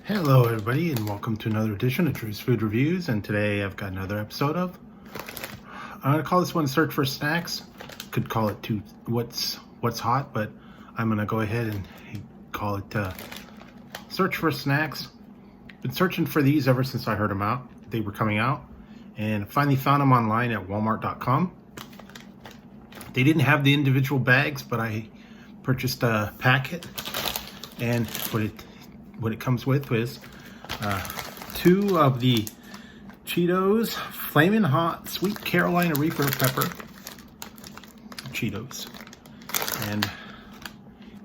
Hello everybody and welcome to another edition of Drew's Food Reviews, and today I've got another episode of, I'm going to call this one Search for Snacks. Could call it What's Hot, but I'm going to go ahead and call it Search for Snacks. Been searching for these ever since I heard them out. They were coming out and finally found them online at walmart.com. They didn't have the individual bags, but I purchased a packet, and what it comes with is two of the Cheetos Flamin' Hot Sweet Carolina Reaper Pepper Cheetos, and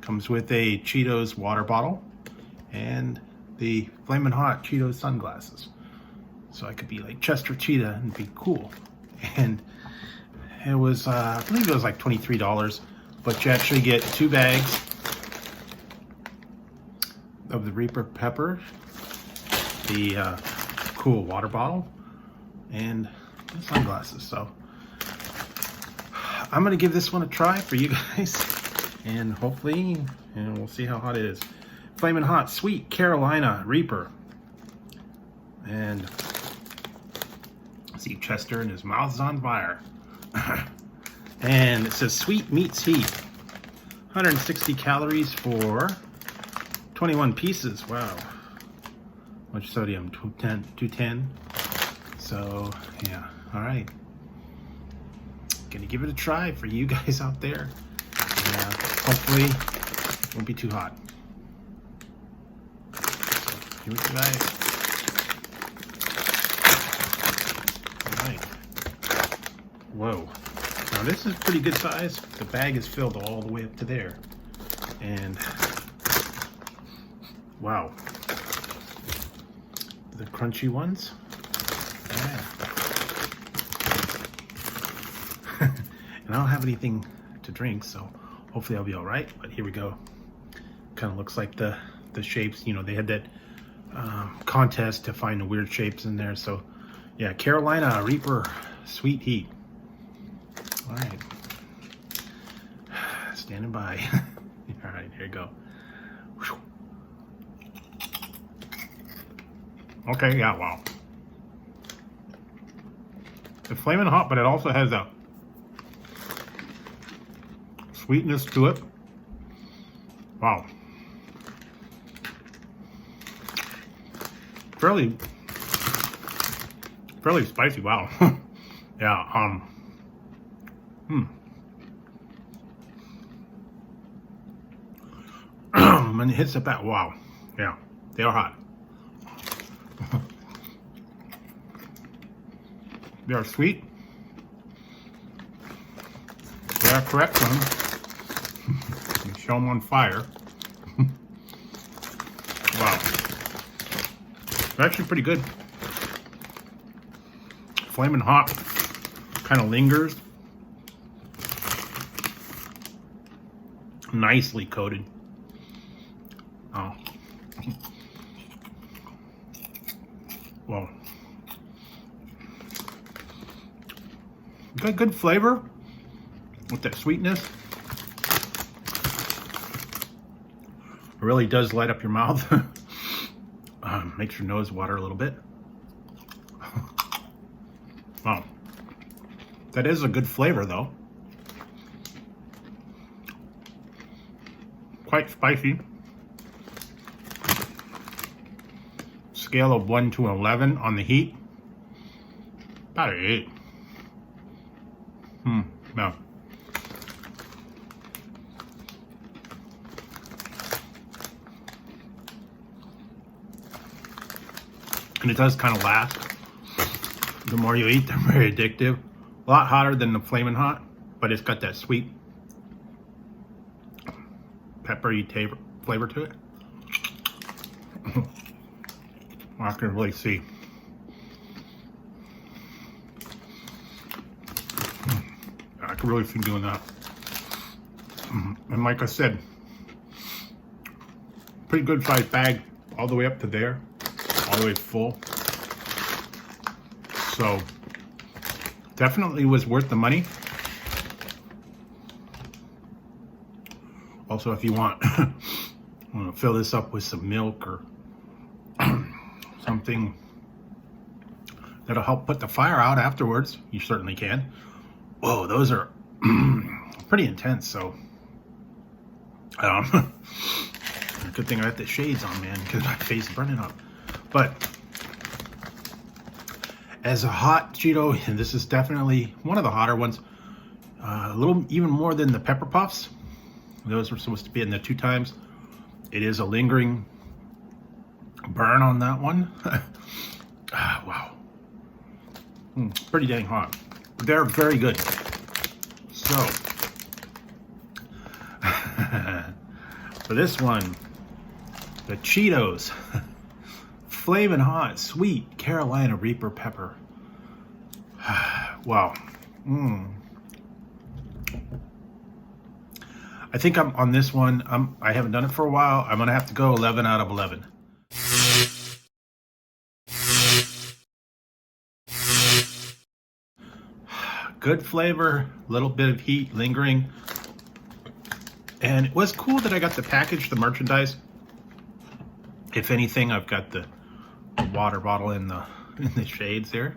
comes with a Cheetos water bottle and the Flamin' Hot Cheetos sunglasses, so I could be like Chester Cheetah and be cool. And it was I believe it was like $23, but you actually get two bags of the Reaper Pepper, the cool water bottle, and the sunglasses. So I'm gonna give this one a try for you guys, and hopefully, we'll see how hot it is. Flamin' Hot Sweet Carolina Reaper, and see Chester and his mouth's on fire. And it says sweet meets heat, 160 calories for 21 pieces. Wow. Much sodium? 210. So yeah, all right, gonna give it a try for you guys out there. Yeah, hopefully it won't be too hot. So here we go, guys. All right. Whoa, now this is pretty good size. The bag is filled all the way up to there, and wow, the crunchy ones. Yeah. And I don't have anything to drink, so hopefully I'll be all right. But here we go. Kind of looks like the shapes. You know, they had that contest to find the weird shapes in there. So yeah, Carolina Reaper Sweet Heat. All right, standing by. All right, here you go. Okay, yeah, wow. It's flaming hot, but it also has a sweetness to it. Wow. Fairly spicy, wow. Yeah, when it hits the back, wow. Yeah, they are hot. They are sweet. They are correct ones. You show them on fire. Wow. They're actually pretty good. Flamin' hot. Kind of lingers. Nicely coated. Oh. Well. Got good flavor with that sweetness. It really does light up your mouth. Makes your nose water a little bit. Wow. That is a good flavor though. Quite spicy. Scale of 1 to 11 on the heat. About an 8. No. And it does kind of last. The more you eat, the very addictive. A lot hotter than the Flamin' Hot, but it's got that sweet, peppery flavor to it. I can really see. I can really see doing that. And like I said, pretty good sized bag all the way up to there, all the way full. So definitely was worth the money. Also, if you want to fill this up with some milk or something that'll help put the fire out afterwards, you certainly can. Whoa, those are pretty intense. So good thing I got the shades on, man, because my face is burning up. But as a hot Cheeto, and this is definitely one of the hotter ones, a little even more than the Pepper Puffs. Those were supposed to be in the 2 times. It is a lingering burn on that one. Wow. Pretty dang hot. They're very good. So, for this one, the Cheetos Flamin' Hot Sweet Carolina Reaper Pepper. Wow. I think I'm on this one. I haven't done it for a while. I'm gonna have to go 11 out of 11. Good flavor, little bit of heat lingering, and it was cool that I got the package, the merchandise. If anything, I've got the water bottle in the shades there.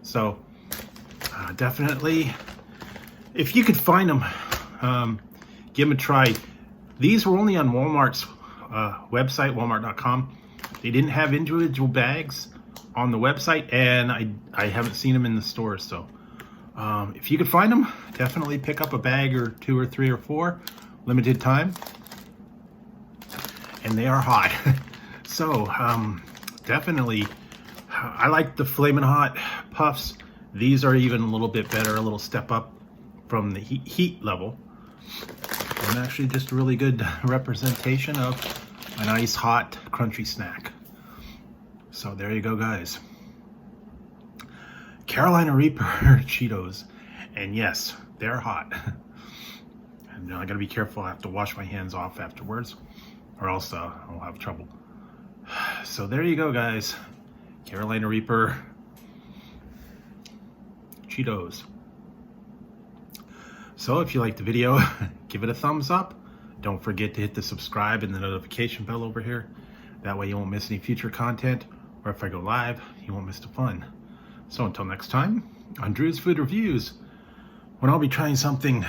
So definitely, if you could find them, give them a try. These were only on Walmart's website, walmart.com. They didn't have individual bags on the website, and I haven't seen them in the stores. So if you could find them, definitely pick up a bag or 2 or 3 or 4, limited time. And they are hot. So definitely, I like the Flamin' Hot Puffs. These are even a little bit better, a little step up from the heat level. And actually just a really good representation of a nice hot crunchy snack. So there you go, guys. Carolina Reaper Cheetos. And yes, they're hot. And I gotta be careful. I have to wash my hands off afterwards, or else I'll have trouble. So there you go, guys. Carolina Reaper Cheetos. So if you liked the video, give it a thumbs up. Don't forget to hit the subscribe and the notification bell over here. That way you won't miss any future content, or if I go live, you won't miss the fun. So until next time, on Drew's Food Reviews, when I'll be trying something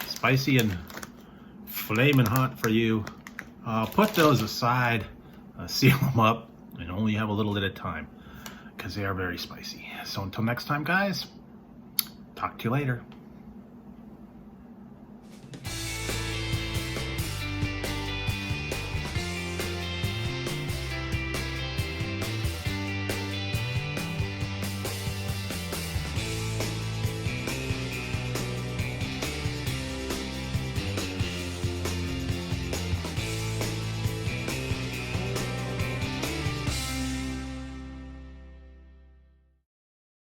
spicy and flaming hot for you, put those aside, seal them up, and only have a little at a time, because they are very spicy. So until next time, guys, talk to you later.